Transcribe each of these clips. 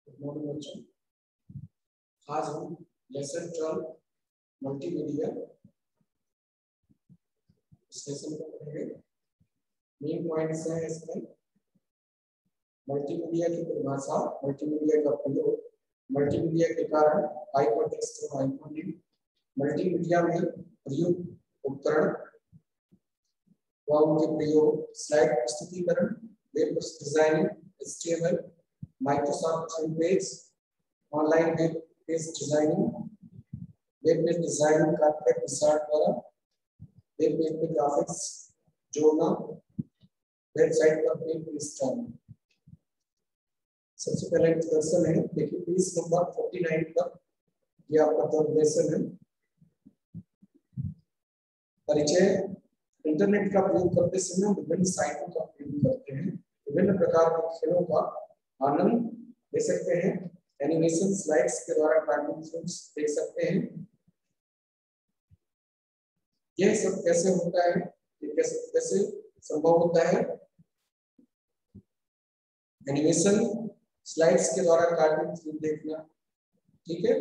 Good morning बच्चों। आज हम लेसन 12 मल्टीमीडिया सेशन को पढ़ेंगे। मेन पॉइंट्स हैं इसमें मल्टीमीडिया की परिभाषा, मल्टीमीडिया का प्रयोग, मल्टीमीडिया के कारण, हाइपरटेक्स्ट और हाइपरलिंक, मल्टीमीडिया में प्रयुक्त उपकरण व उनके प्रयोग, स्लाइड प्रस्तुतिकरण, web designing, HTML, Microsoft theme page, online web page designing, web page design carpet wizard द्वारा, वेब पेज में ग्राफिक्स जोड़ना, वेबसाइट पर पेज इंस्टॉल। सबसे पहले इंट्रोडक्शन है, देखिए पेज नंबर 49 पर ये आपका थर्ड लेसन है। परिचय। इंटरनेट का प्रयोग करते समय विभिन्न साइटों का प्रयोग करते हैं, विभिन्न प्रकार के खेलों का आनंद ले सकते हैं, एनिमेशन स्लाइड्स के द्वारा कार्टून फिल्म्स देख सकते हैं। यह सब कैसे होता है, ये कैसे संभव होता है? एनिमेशन स्लाइड्स के द्वारा कार्टून फिल्म देखना, ठीक है।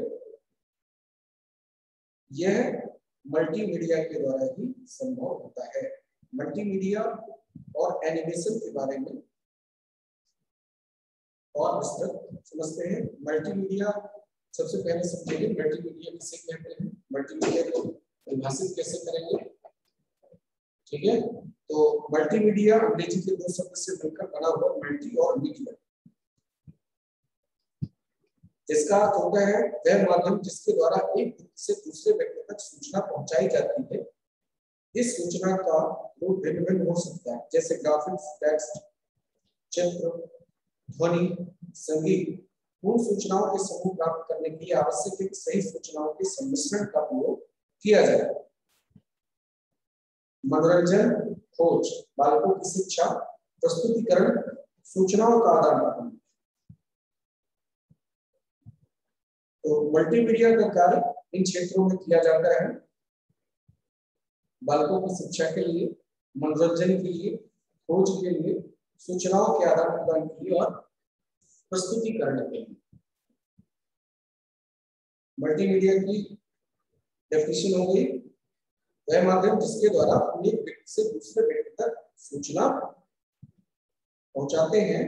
यह मल्टीमीडिया के द्वारा ही संभव होता है। मल्टीमीडिया और एनिमेशन के बारे में और विस्तृत समझते हैं। मल्टीमीडिया सबसे पहले समझेंगे, मल्टीमीडिया किसे कहते हैं, मल्टीमीडिया को परिभाषित कैसे करेंगे, ठीक है। तो मल्टीमीडिया अंग्रेजी के दो शब्द से मिलकर बना हुआ मल्टी और मीडिया, जिसका अर्थ होता है वह माध्यम जिसके द्वारा एक व्यक्ति से दूसरे व्यक्ति तक सूचना पहुंचाई जाती है। इस सूचना का रूप भिन्न भिन्न हो सकता है, जैसे ग्राफिक्स, टेक्स्ट, चित्र, ध्वनि, संगीत। उन सूचनाओं के समूह प्राप्त करने के लिए आवश्यक एक सही सूचनाओं के सम्मिश्रण का प्रयोग किया जाए। मनोरंजन, खोज, बालकों की शिक्षा, प्रस्तुतिकरण, सूचनाओं का आदान प्रदान। तो मल्टीमीडिया का कार्य इन क्षेत्रों में किया जाता है, बालकों की शिक्षा के लिए, मनोरंजन के लिए, खोज के लिए, सूचनाओं के आदान प्रदान के लिए और प्रस्तुतिकरण के लिए। मल्टीमीडिया की डेफिनेशन हो गई, वह माध्यम जिसके द्वारा एक व्यक्ति से दूसरे व्यक्ति तक सूचना पहुंचाते हैं।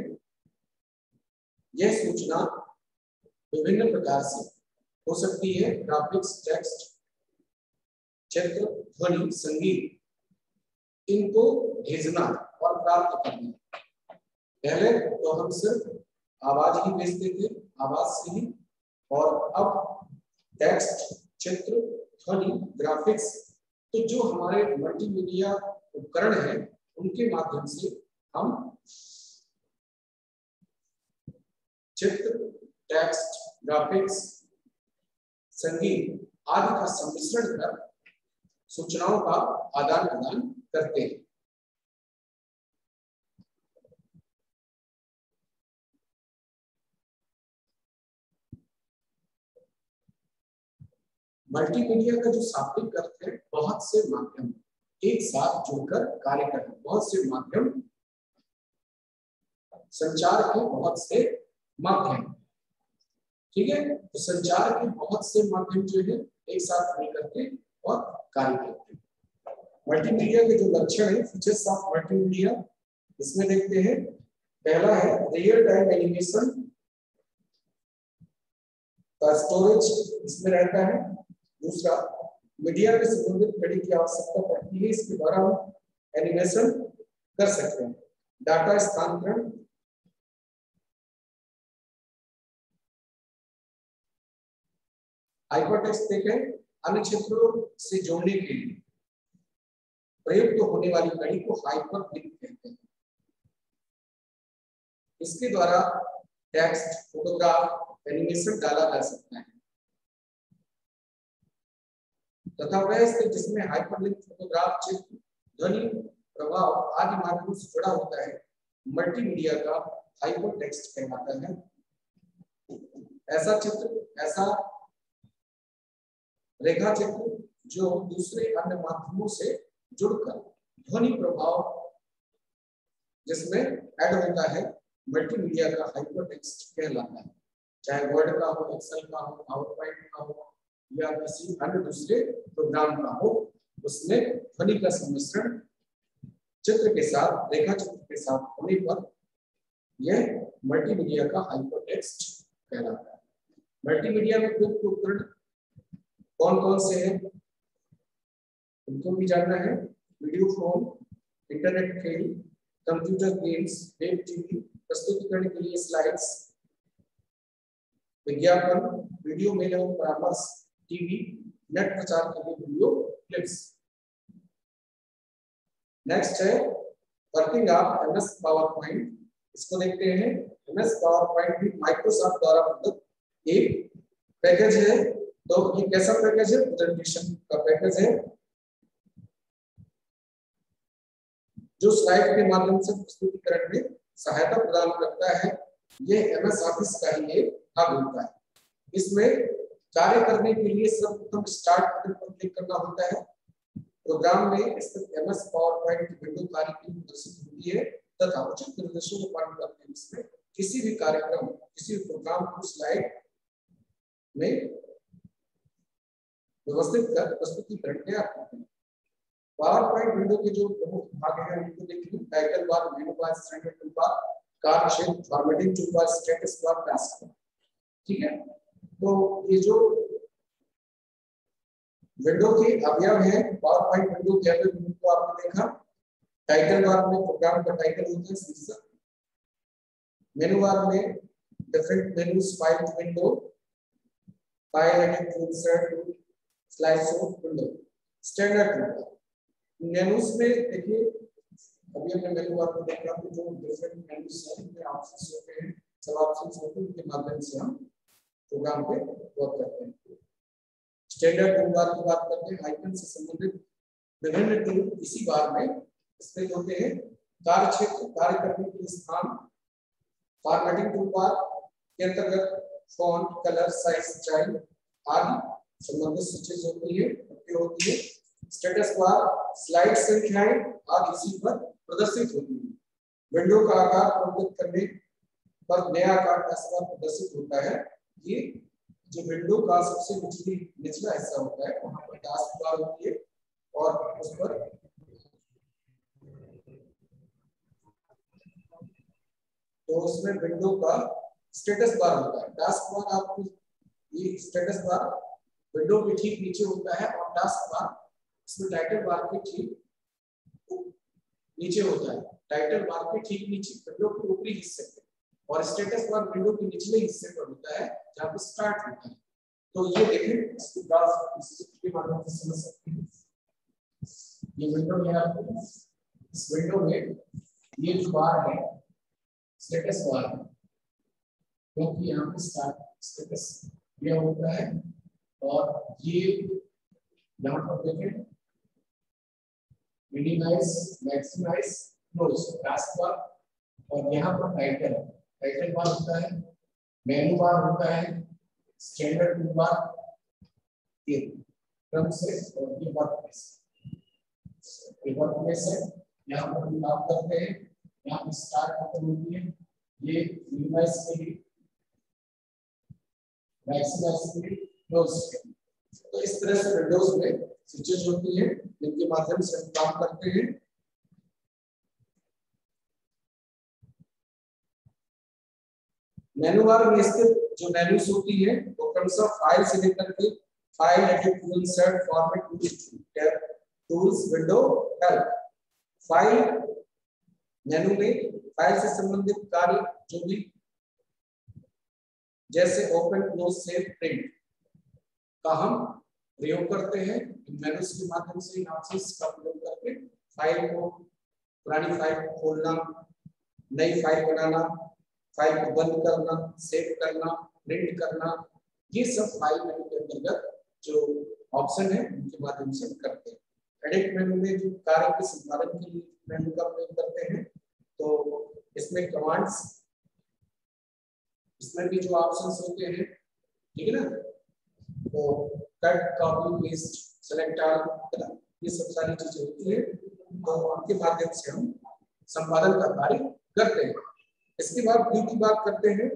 यह सूचना विभिन्न प्रकार से हो सकती है, ग्राफिक्स, टेक्स्ट, चित्र, ध्वनि, संगीत। इनको भेजना और प्राप्त करना। पहले तो हम सिर्फ आवाज ही भेजते थे, आवाज से ही, और अब टेक्स्ट, चित्र, ध्वनि, ग्राफिक्स, तो जो हमारे मल्टीमीडिया उपकरण हैं उनके माध्यम से हम चित्र, टेक्स्ट, ग्राफिक्स, संगीत आदि का सम्मिश्रण कर सूचनाओं का आदान प्रदान करते हैं। मल्टीमीडिया का जो शाब्दिक अर्थ है, बहुत से माध्यम एक साथ जुड़कर कार्य करना। बहुत से माध्यम, संचार के बहुत से माध्यम, ठीक है। तो संचार के बहुत से माध्यम जो है एक साथ मिलकर के और कार्य करते हैं। मल्टीमीडिया के जो लक्षण है, फीचर्स ऑफ मल्टीमीडिया, इसमें देखते हैं। पहला है रियल टाइम एनिमेशन का स्टोरेज इसमें रहता है। दूसरा, मीडिया के संबंधित घड़ी की आवश्यकता पड़ती है, इसके द्वारा हम एनिमेशन कर सकते हैं। डाटा स्थानांतरण, हाइपरटेक्स्ट देखें, अन्य क्षेत्रों से जोड़ने के लिए प्रयुक्त होने वाली घड़ी को हाइपरलिंक कहते हैं। इसके द्वारा टेक्स्ट, फोटोग्राफ, एनिमेशन डाला जा सकता है तथा वह स्थिति जिसमें हाइपरलिंक फोटोग्राफ, चित्र, ध्वनि, प्रभाव आदि माध्यमों से जुड़ा होता है, मल्टीमीडिया का हाइपरटेक्स्ट कहलाता है। ऐसा चित्र, ऐसा रेखा चित्र जो दूसरे अन्य माध्यमों से जुड़कर ध्वनि प्रभाव जिसमें ऐड होता है, मल्टीमीडिया का हाइपरटेक्स्ट कहलाता है। चाहे वर्ड का हो, एक्सेल का हो, पावर पॉइंट का हो या किसी अन्य दूसरे प्रोग्राम का हो, उसमें ध्वनि का सम्मिश्रण चित्र के साथ, रेखा चित्र के साथ होने पर यह मल्टीमीडिया का हाइपरटेक्स्ट कहलाता है। मल्टीमीडिया में प्रयुक्त उपकरण कौन कौन से हैं उनको भी जानना है। वीडियो फोन, इंटरनेट खेल, कंप्यूटर गेम्स, वेब टीवी, प्रस्तुतिकरण के लिए स्लाइड्स, विज्ञापन, वीडियो मेल एवं परामर्श, टीवी, नेट प्रचार के लिए वीडियो क्लिप्स। नेक्स्ट है working of MS power point. इसको देखते हैं। एमएस पावर पॉइंट भी माइक्रोसॉफ्ट द्वारा प्रदत्त एक पैकेज है। तो ये कैसा पैकेज है? प्रेजेंटेशन का पैकेज है जो स्लाइड के माध्यम से प्रस्तुतिकरण में सहायता प्रदान करता है। ये एमएस ऑफिस का ही एक भाग होता है। इसमें कार्य करने के लिए सर्वप्रथम स्टार्ट बटन पर क्लिक करना होता है। प्रोग्राम में स्थित एमएस पावर पॉइंट की विंडो कार्य की प्रदर्शित होती है तथा उचित निर्देशों को पालन करते हुए इसमें किसी भी कार्यक्रम, किसी भी प्रोग्राम को स्लाइड में व्यवस्थित कर प्रस्तुतिकरण तैयार करते हैं। पावर पॉइंट विंडो के जो प्रमुख भाग हैं उनको देखिए। टाइटल बार, मेनू बार, स्टैंडर्ड टूल बार, कार्य क्षेत्र, formatting tool bar, status bar, task बार। ठीक है, तो ये जो विंडो के अवयव है पावर पॉइंट विंडो के अवयव को आपने देखा। टाइटल बार में प्रोग्राम का टाइटल होता है, शीर्षक। मेनू बार में different menus, file window, file edit, insert, slide show window. Standard tool menus में देखिए, अभी हमने मेनू बार में देखा कि जो डिफरेंट मेनूज हैं उनमें ऑप्शंस होते हैं, सब ऑप्शंस होते हैं, उनके माध्यम से हम प्रोग्राम पे वर्क करते हैं। स्टैंडर्ड टूल बार की बात करते हैं। आइकन से संबंधित विभिन्न टूल इसी बार में स्थित होते हैं। कार्य क्षेत्र, कार्य करने के स्थान। फॉर्मेटिंग टूल बार के अंतर्गत फॉन्ट, कलर, साइज, स्टाइल आदि संबंधित स्विचेस होती है, होती है। स्टेटस बार स्लाइड संख्याएं आदि इसी पर प्रदर्शित होती है। विंडो का आकार परिवर्तित करने पर नया आकार का प्रदर्शित होता है। ये जो विंडो का सबसे निचला हिस्सा होता है वहां पर टास्क बार होती है और उस पर तो उसमें विंडो का स्टेटस बार होता है। टास्क बार आपको ये स्टेटस बार विंडो के ठीक नीचे होता है और टास्क बार इसमें टाइटल बार के ठीक नीचे होता है। टाइटल बार के ठीक नीचे विंडो के ऊपरी हिस्से पे और स्टेटस बार विंडो के निचले हिस्से पर होता है जहां पे स्टार्ट होता है। तो ये देखें, इसको ग्राफ के माध्यम से समझ सकते हैं। ये विंडो है आपको, इस विंडो में ये जो बार है स्टेटस बार है, क्योंकि यहाँ पे स्टार्ट स्टेटस यह होता है और ये यहाँ पर देखें minimize, maximize, close task bar और यहाँ पर टाइटल बार होता है, मेनू बार होता है, स्टैंडर्ड टूल बार, ये क्रम से और ये वर्कप्लेस है। यहाँ पर हम काम करते हैं। यहाँ पर स्टार्ट बटन होती है, ये मिनिमाइज के लिए, मैक्सिमाइज के लिए, क्लोज के लिए। तो इस तरह से विंडोज में स्विचेस होती है जिनके माध्यम से हम काम करते हैं। मेनू बार में स्थित जो मेनूज होती है वो क्रमशः फाइल से लेकर के file, edit, insert, format, tools, window, help. File menu में फाइल से संबंधित कार्य जो भी जैसे ओपन, क्लोज, सेव, प्रिंट का हम प्रयोग करते हैं। मेनूज के माध्यम से ऑप्शंस का प्रयोग करके फाइल को, पुरानी फाइल को खोलना, नई फाइल बनाना, फाइल को बंद करना, सेव करना, प्रिंट करना, ये सब फाइल मेनू के अंतर्गत जो ऑप्शन है उनके माध्यम से करते हैं। एडिट मेनू में जो कार्य के संपादन के लिए मेनू का प्रयोग करते हैं, तो इसमें कमांड्स, इसमें भी जो ऑप्शंस होते हैं, ठीक है ना, तो cut, copy, paste, select all, ये सब सारी चीजें होती है। तो उनके माध्यम से हम संपादन का कार्य करते हैं। इसके बाद व्यू की बात करते हैं।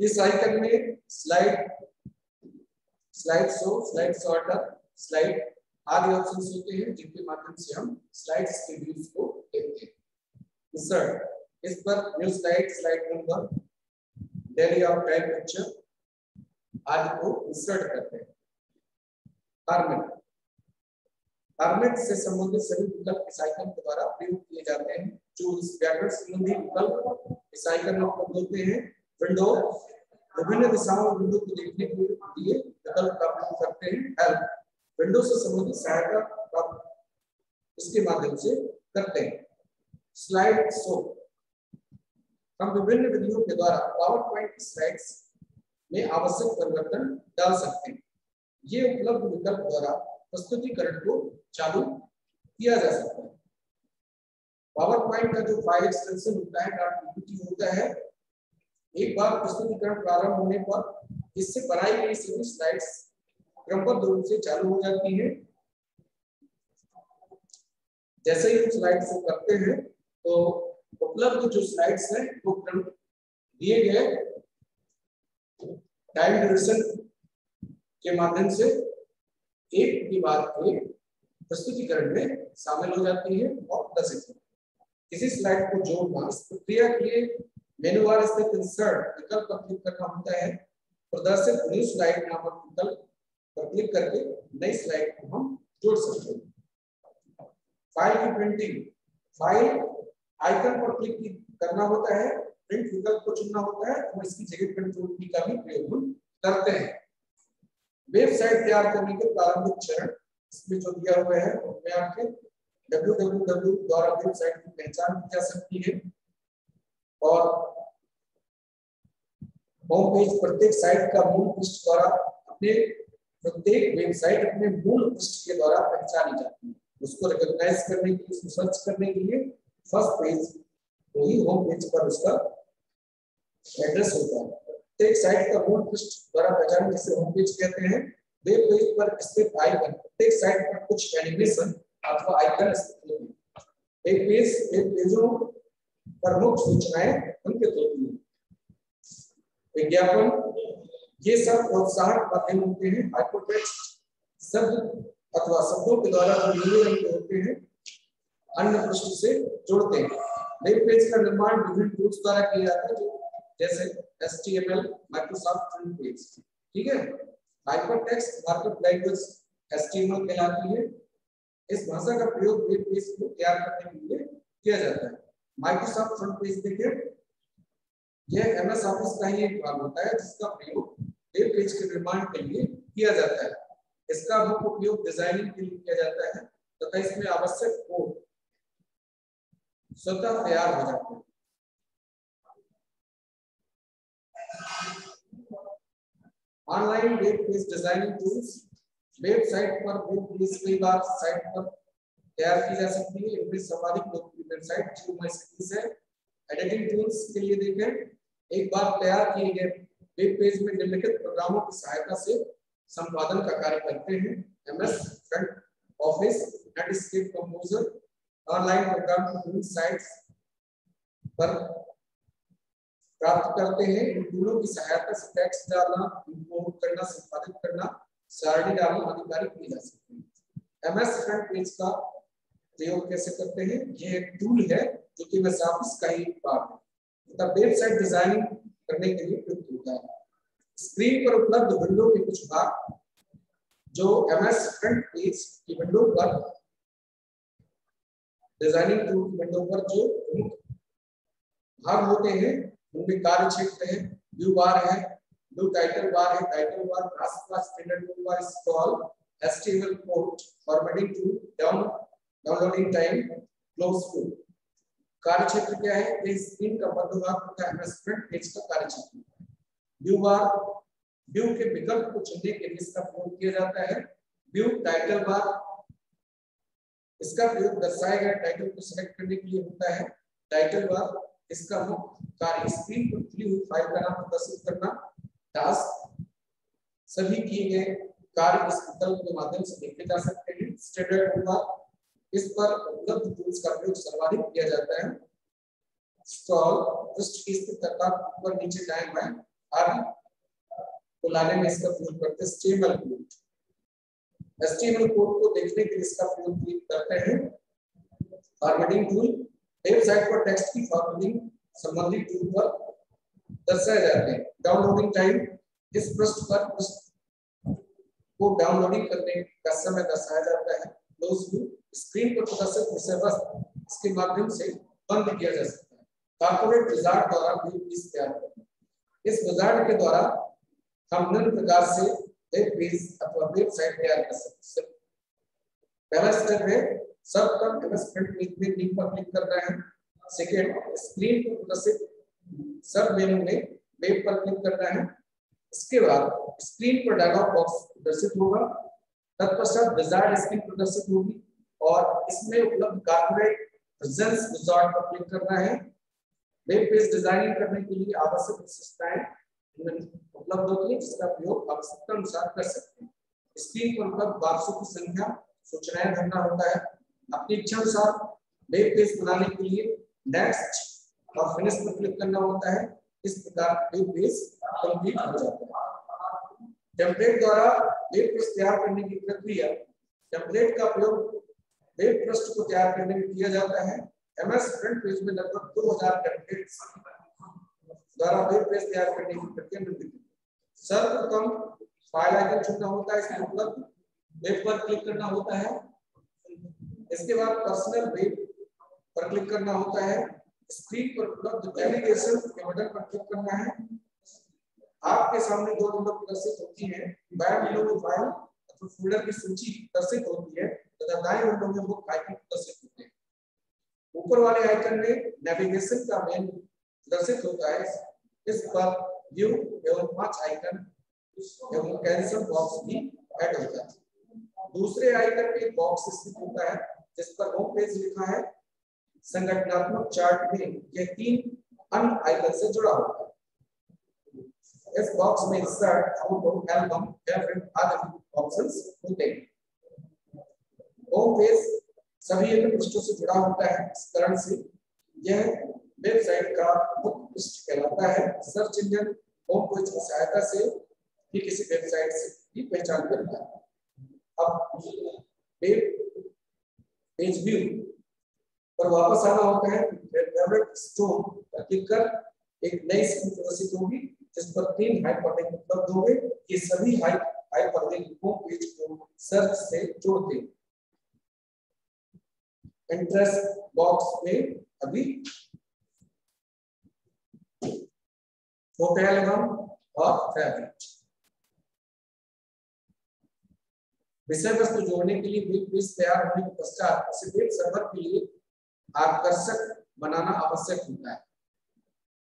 इस आइकन में slide, slide show, slide sorter, slide आदि ऑप्शंस होते हैं जिनके माध्यम से हम स्लाइड्स के व्यूज को देखते हैं। इंसर्ट, इस पर new slide, slide number, daily of time picture आदि को इंसर्ट करते हैं। फॉर्मेट, फॉर्मेट से संबंधित सभी विकल्प इस आइकन के द्वारा प्रयोग किए जाते हैं। जो इस व्याकरण संबंधी विकल्प इस आइकन में उपलब्ध होते हैं। विंडो, विभिन्न दिशाओं में विंडो को देखने के लिए विकल्प का प्रयोग करते हैं। हेल्प, विंडो से संबंधित सहायता प्राप्त इसके माध्यम से करते हैं। स्लाइड शो, हम विभिन्न विधियों के द्वारा पावर पॉइंट स्लाइड्स में आवश्यक परिवर्तन डाल सकते हैं। ये उपलब्ध विकल्प द्वारा प्रस्तुतिकरण को चालू किया जा सकता है। पावर पॉइंट का जो फाइल एक्सटेंशन होता है .ppt होता है। एक बार प्रस्तुतिकरण प्रारंभ होने पर इससे बनाई गई सभी स्लाइड्स क्रमबद्ध रूप से चालू हो जाती है। जैसे ही हम स्लाइड शो करते हैं तो उपलब्ध जो स्लाइड्स हैं वो दिए गए टाइम ड्यूरेशन के माध्यम से एक के बाद एक प्रस्तुतिकरण में शामिल हो जाती है और दर्शक किसी स्लाइड को जोड़ना, इस प्रक्रिया के लिए मेनू बार स्थित इंसर्ट विकल्प पर क्लिक करना होता है। प्रदर्शित न्यू स्लाइड नामक विकल्प पर क्लिक करके नई स्लाइड को हम जोड़ सकते हैं। फाइल की प्रिंटिंग, फाइल आइकन पर क्लिक करना होता है, प्रिंट विकल्प को चुनना होता है और इसकी जगह कंट्रोल की का भी प्रयोग करते हैं। वेबसाइट तैयार करने के प्रारंभिक चरण इसमें जो दिया हुआ है उसमें आपके www द्वारा वेबसाइट की पहचान की जा सकती है और होम पेज प्रत्येक साइट का मूल पृष्ठ द्वारा प्रत्येक वेबसाइट अपने मूल पृष्ठ के द्वारा पहचानी जाती है। उसको रिकॉग्नाइज करने के लिए, उसको सर्च करने के लिए फर्स्ट पेज वही होम पेज पर उसका एड्रेस होता है। प्रत्येक साइट का मूल पृष्ठ द्वारा पहचान जिसे होम पेज कहते हैं। वेब पेज पर स्थित आइकन, प्रत्येक साइट पर कुछ एनिमेशन अथवा आइकन स्थित होते हैं। वेब पेजों पर मुख्य सूचनाएं अंकित होती हैं। विज्ञापन, ये सब प्रोत्साहक माध्यम होते हैं। हाइपरटेक्स्ट शब्द अथवा शब्दों के द्वारा जो नीले रंग के होते हैं अन्य पृष्ठ से जोड़ते हैं। वेब पेज का निर्माण विभिन्न टूल्स द्वारा किया जाता है जैसे HTML, माइक्रोसॉफ्ट फ्रंट पेज, ठीक है। हाइपरटेक्स्ट मार्कअप लैंग्वेज HTML कहलाती है। इस भाषा का प्रयोग वेब पेज को तैयार करने के लिए किया जाता है। माइक्रोसॉफ्ट फ्रंट पेज देखिए, यह MS ऑफिस का ही एक भाग होता है जिसका प्रयोग वेब पेज के निर्माण के लिए किया जाता है। इसका मुख्य उपयोग डिजाइनिंग के लिए किया जाता है तथा इसमें आवश्यक कोड स्वतः तैयार हो जाते हैं। Online web page designing tools, website पर वेब पेज कई बार साइट पर तैयार की जा सकती है। इनमें सर्वाधिक लोकप्रिय वेबसाइट जियोमाइस्पेस है। एडिटिंग टूल्स के लिए देखें, एक बार तैयार किए गए वेब पेज में निम्नलिखित प्रोग्रामों की सहायता से संपादन का कार्य करते हैं। MS front office, Netscape composer, online program tools sites पर प्राप्त करते हैं। इन टूलों की सहायता से टेक्स्ट डालना, इंपोर्ट करना, संपादित करना, सारणी डालना आदि कार्य किए जा सकते हैं। MS फ्रंट पेज का प्रयोग कैसे करते हैं? यह एक टूल है जो कि MS ऑफिस का ही भाग है तथा वेबसाइट डिजाइनिंग करने के लिए प्रयुक्त होता है। स्क्रीन पर उपलब्ध विंडो के कुछ भाग जो MS फ्रंट पेज की विंडो पर डिजाइनिंग टूल की विंडो पर जो भाग होते हैं उनमें कार्य क्षेत्र है, व्यू बार है, व्यू टाइटल बार है, title bar, task bar, standard view bar, scroll, HTML code, formatting tool, downloading time, close tool. कार्य क्षेत्र क्या है? ये स्क्रीन का मध्य भाग होता है MS फ्रंट पेज का कार्य क्षेत्र। व्यू बार, व्यू के विकल्प को चुनने के लिए इसका प्रयोग किया जाता है। व्यू टाइटल बार, इसका प्रयोग दर्शाए गए टाइटल को सिलेक्ट करने के लिए होता है। टाइटल बार, इसका मुख्य कार्य स्क्रीन पर खुली हुई फाइल का नाम प्रदर्शित करना। टास्क, सभी किए गए कार्य इस विकल्प के माध्यम से देखे जा सकते हैं। स्टैंडर्ड व्यू बार, इस पर उपलब्ध टूल्स का प्रयोग सर्वाधिक किया जाता है। स्क्रॉल, पृष्ठ की स्थिति तथा ऊपर नीचे दाएं बाएं आदि को लाने में इसका प्रयोग करते हैं। HTML कोड, HTML कोड को देखने के लिए इसका प्रयोग करते हैं। फॉर्मेटिंग टूल, वेबसाइट पर टेक्स्ट की फॉर्मेटिंग संबंधित टूल पर दर्शाए जाते हैं। डाउनलोडिंग टाइम, इस पृष्ठ पर को डाउनलोडिंग करने का समय दर्शाया जाता है। क्लोज व्यू, स्क्रीन पर प्रदर्शित विषय वस्तु इसके माध्यम से बंद किया जा सकता है। कॉर्पोरेट विजार्ड द्वारा वेब पेज तैयार करना, इस विजार्ड के द्वारा हम निम्न प्रकार से वेब पेज अथवा वेबसाइट तैयार कर सकते हैं। पहला स्टेप है सर्वप्रथम एमएस फ्रंट पेज में लिंक पर क्लिक करना है। सेकंड, स्क्रीन पर प्रदर्शित सब मेनू में वेब पर क्लिक करना है। इसके बाद स्क्रीन पर डायलॉग बॉक्स प्रदर्शित होगा। तत्पश्चात विजार्ड स्क्रीन प्रदर्शित होगी और इसमें उपलब्ध कॉर्पोरेट प्रेजेंस विजार्ड पर क्लिक करना है। वेब पेज डिजाइनिंग करने के लिए आवश्यक विशेषताएं उपलब्ध होती है, जिसका प्रयोग आवश्यकता अनुसार कर सकते हैं। स्क्रीन पर उपलब्ध बॉक्सों की संख्या सूचनाएं भरना होता है। अपनी इच्छा अनुसार वेब पेज बनाने के लिए नेक्स्ट और फिनिश पर क्लिक करना होता है। इस प्रकार वेब पेज कंप्लीट हो जाता है। टेम्पलेट द्वारा वेब पेज तैयार करने की प्रक्रिया, टेम्पलेट का प्रयोग वेब पृष्ठ को तैयार करने में किया जाता है। एमएस फ्रंट पेज में लगभग 2000 टेम्पलेट्स द्वारा वेब पेज तैयार करने की प्रक्रिया निम्नलिखित है। सर्वप्रथम फाइल आइकन चुनना होता है, इसमें उपलब्ध वेब पर क्लिक करना होता है। इसके बाद पर्सनल वेब पर क्लिक करना होता है। स्क्रीन पर उपलब्ध नेविगेशन के बटन पर क्लिक करना है। आपके सामने दो विंडो प्रदर्शित होती है। बाएं विंडो में फाइल अथवा फोल्डर की सूची प्रदर्शित होती है तथा दाएं विंडो में वो आइकन प्रदर्शित होते हैं। ऊपर वाले आइकन में नेविगेशन का मेन्यू प्रदर्शित होता है। इस पर व्यू एवं 5 आइकन एवं कैंसल बॉक्स भी ऐड होता है। दूसरे आइकन में एक बॉक्स स्थित होता है जिस पर होम पेज लिखा है। संगठनात्मक चार्ट में यह 3 अन्य आइकन से जुड़ा होता है। इस बॉक्स में इंसर्ट, फोटो, एल्बम, फेवरेट आदि ऑप्शंस होते हैं। होम पेज सभी अन्य पृष्ठों से जुड़ा होता है। इस कारण से यह वेबसाइट का मुख्य पृष्ठ कहलाता है। सर्च इंजन होम पेज की सहायता से ही किसी वेबसाइट से भी पहचान करता है। अब वेब पेज व्यू पर वापस आना होता है। फेवरेट स्टोर पर क्लिक कर एक नई स्क्रीन प्रदर्शित होगी जिस पर 3 हाइपरलिंक उपलब्ध होंगे। ये सभी हाइपरलिंक होम पेज को सर्च से जोड़ते हैं। इंटरेस्ट बॉक्स में अभी फोटो एल्बम और फेवरेट विषय वस्तु जोड़ने के लिए वेब पेज तैयार होने के पश्चात इसे वेब सर्वर के लिए आकर्षक बनाना आवश्यक होता है।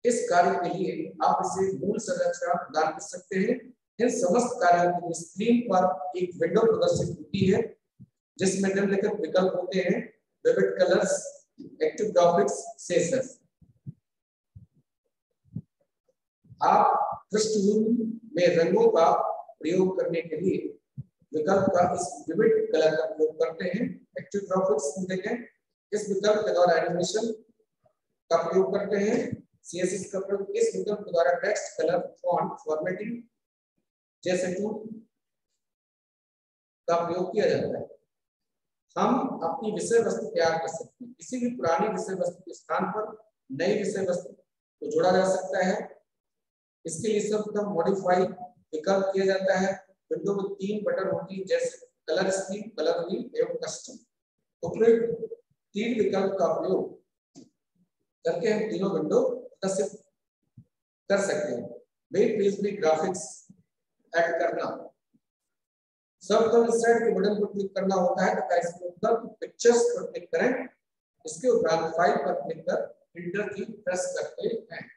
इस कार्य के लिए आप इसे मूल संरचना प्रदान कर सकते हैं। इन समस्त कार्यों के लिए स्क्रीन पर एक विंडो प्रदर्शित होती है जिसमें निम्नलिखित विकल्प होते हैं। Vivid colours, active graphics, sessions. आप पृष्ठभूमि में रंगों का प्रयोग करने के लिए विकल्प का इस विविड कलर का प्रयोग करते हैं। एक्टिव ग्राफिक्स देखें, इस विकल्प के द्वारा एनिमेशन का प्रयोग करते हैं। सीएसएस का प्रयोग इस विकल्प के द्वारा टेक्स्ट, कलर, फॉन्ट, फॉर्मेटिंग जैसे टूल का प्रयोग किया जाता है। हम अपनी विषय वस्तु तैयार कर सकते हैं। किसी भी पुरानी विषय वस्तु के स्थान पर नई विषय वस्तु को जोड़ा जा सकता है। इसके लिए सर्वप्रथम मॉडिफाई विकल्प किया जाता है। विंडो में 3 बटन होती है जैसे कलर स्कीम, कलर व्हील एवं कस्टम। उपयुक्त 3 विकल्प का प्रयोग करके हम तीनों विंडो प्रदर्शित कर सकते हैं। वेब पेज में ग्राफिक्स ऐड करना, सर्वप्रथम इंसर्ट के बटन पर क्लिक करना होता है तथा इसमें उपलब्ध पिक्चर्स पर क्लिक करें। इसके उपरांत फाइल पर क्लिक कर इंटर की प्रेस करते हैं।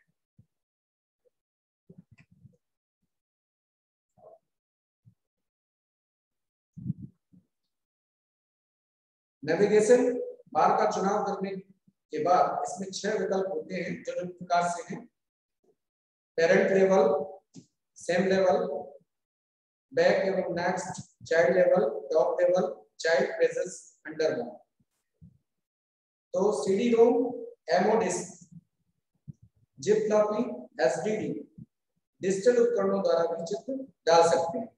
नेविगेशन बार का चुनाव करने के बाद इसमें 6 विकल्प होते हैं जो निम्न प्रकार से हैं। Parent level, same level, back एवं next, child level, top level, child presence, underline. तो CD ROM, MO disk, zip floppy, SDD, digital उपकरणों द्वारा भी चित्र डाल सकते हैं।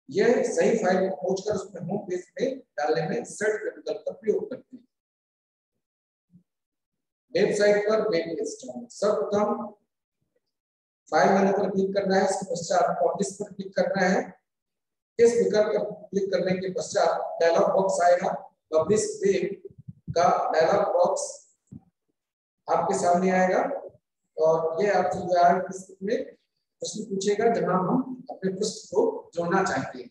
यह सही फाइल को खोजकर उसमें होम पेज पे डालने में इंसर्ट के विकल्प का प्रयोग करते हैं। वेबसाइट पर वेब पेज डालना, सर्वप्रथम फाइल मेनू पर क्लिक करना है, इसके पश्चात पब्लिश पर क्लिक करना है। इस विकल्प पर क्लिक करने के पश्चात डायलॉग बॉक्स आएगा। पब्लिश वेब का डायलॉग बॉक्स आपके सामने आएगा और ये आपसे उदाहरण की स्थिति में प्रश्न पूछेगा जहां हम अपने पृष्ठ को जोड़ना चाहते हैं।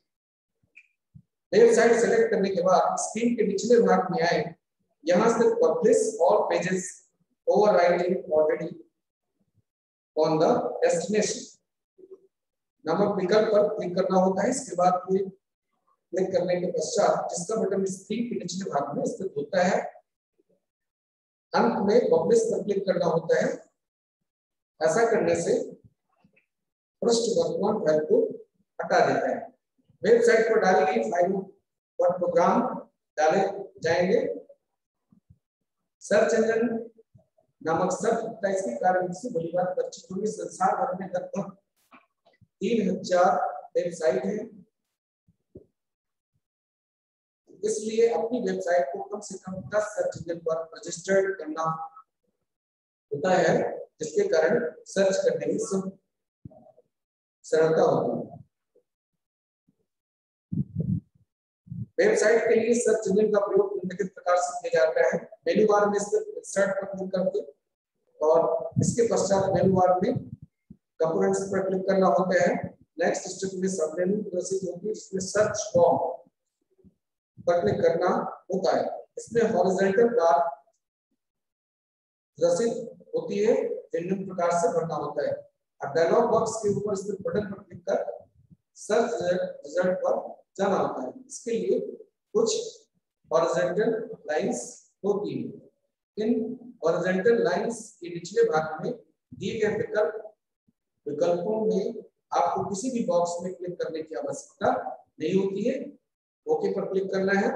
वेबसाइट सेलेक्ट करने के बाद स्क्रीन के निचले भाग में आए, यहां से publish all pages overwriting already on the destination नामक विकल्प पर क्लिक करना होता है। इसके बाद क्लिक करने के पश्चात जिसका बटन स्क्रीन के निचले भाग में स्थित होता है, अंत में पब्लिश पर क्लिक करना होता है। ऐसा करने से पृष्ठ वर्तमान फाइल को हटा देता है। वेबसाइट पर डाली गई फाइलों पर प्रोग्राम डाले जाएंगे। सर्च इंजन नामक शब्द इसके कारण से बड़ी बात बच्चों में संसार भर में लगभग 3000 वेबसाइट है, इसलिए अपनी वेबसाइट को कम से कम 10 सर्च इंजन पर रजिस्टर्ड करना होता है, जिसके कारण सर्च करने में सरलता होती है। वेबसाइट के लिए सर्च इंजन का प्रयोग निम्नलिखित प्रकार से किया जाता है। मेनू बार में सिर्फ इंसर्ट पर क्लिक करके और इसके पश्चात मेनू बार में कंपोनेंट्स पर क्लिक करना होता है। नेक्स्ट स्टेप में सब मेनू प्रोसेस होगी, इसमें सर्च फॉर्म पर क्लिक करना होता है। इसमें हॉरिजॉन्टल बार रसीद होती है, निम्न प्रकार से भरना होता है। अब डायलॉग बॉक्स के ऊपर स्थित बटन पर क्लिक कर सर्च रिजल्ट पर जाना होता है। इसके लिए कुछ हॉरिजॉन्टल लाइंस होती है। इन हॉरिजॉन्टल लाइंस के निचले भाग में दिए गए विकल्पों में आपको किसी भी बॉक्स में क्लिक करने की आवश्यकता नहीं होती है। ओके पर क्लिक करना है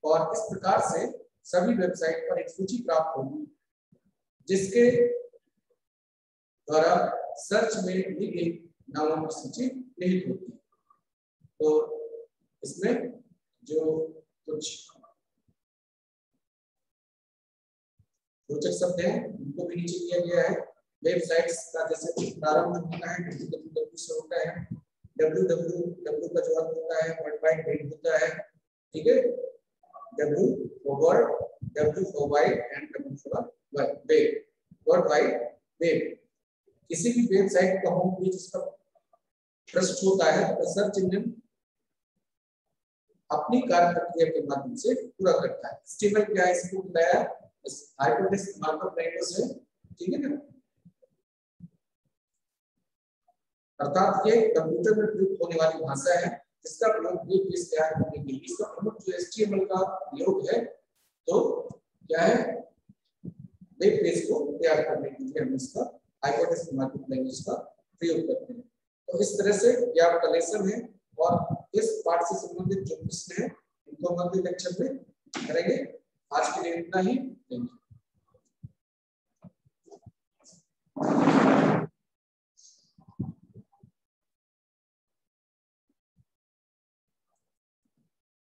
और इस प्रकार से सभी वेबसाइट पर एक सूची प्राप्त होगी जिसके द्वारा सर्च में ली गई नामों की सूची निहित होती है। तो इसमें जो कुछ रोचक शब्द हैं उनको भी नीचे दिया गया है। वेबसाइट्स का जैसे प्रारंभ होता है www से होता है, www का जो अर्थ होता है वर्ल्ड वाइड वेब होता है, ठीक है। W for world, W for wide and W for web, world wide web. किसी भी वेबसाइट का होम पेज इसका पृष्ठ होता है तो सर्च इंजन अपनी कार्य प्रक्रिया के माध्यम से पूरा करता है। स्टीमर क्या है इसको बताया, हाइपरटेक्स्ट मार्कअप लैंग्वेज है, ठीक है ना। अर्थात ये कंप्यूटर में प्रयुक्त होने वाली भाषा है जिसका प्रयोग वेब पेज तैयार करने के लिए। इसका प्रमुख जो HTML का प्रयोग है, तो क्या है, वेब पेज को तैयार करने के लिए हम इसका हाइपरटेक्स्ट मार्कअप लैंग्वेज का प्रयोग करते हैं। तो इस तरह से ये आपका लेसन है और इस पाठ से संबंधित जो प्रश्न है उनको हम अगले लेक्चर में करेंगे। आज के लिए इतना ही। Thank you.